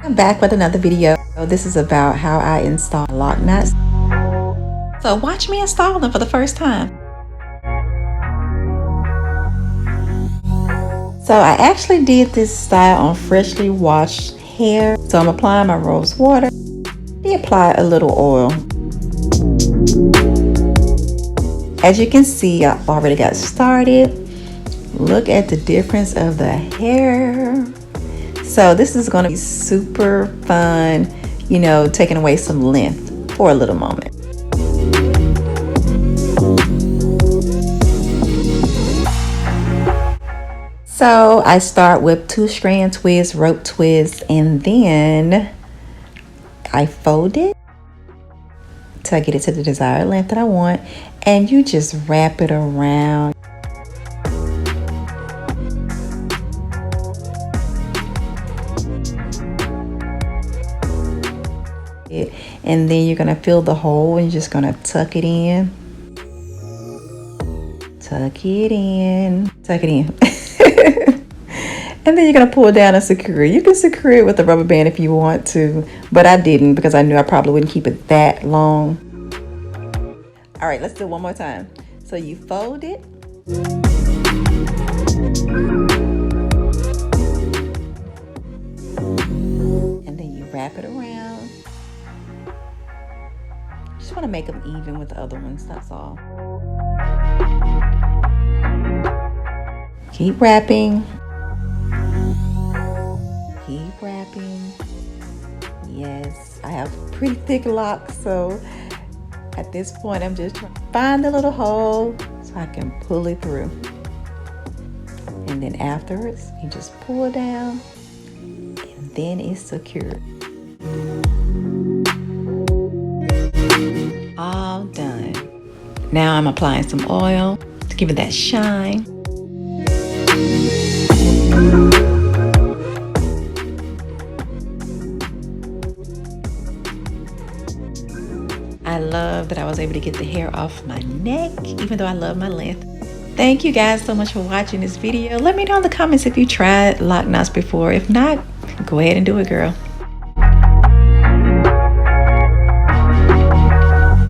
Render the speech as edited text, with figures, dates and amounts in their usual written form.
I'm back with another video. This is about how I install lock nuts. So watch me install them for the first time. So I actually did this style on freshly washed hair. So I'm applying my rose water. I apply a little oil. As you can see, I already got started. Look at the difference of the hair. So this is going to be super fun, you know, taking away some length for a little moment. So I start with 2 strand twists, rope twists, and then I fold it till I get it to the desired length that I want, and you just wrap it around. And then you're gonna fill the hole and you're just gonna tuck it in. Tuck it in. Tuck it in. And then you're gonna pull down and secure it. You can secure it with a rubber band if you want to, but I didn't because I knew I probably wouldn't keep it that long. All right, let's do it one more time. So you fold it. And then you wrap it around. Just want to make them even with the other ones, that's all. Keep wrapping. Keep wrapping. Yes, I have pretty thick locks, so at this point I'm just trying to find the little hole so I can pull it through. And then afterwards, you just pull down and then it's secured. All done. Now I'm applying some oil to give it that shine. I love that I was able to get the hair off my neck, even though I love my length. Thank you guys so much for watching this video. Let me know in the comments if you tried lock knots before. If not, go ahead and do it, girl.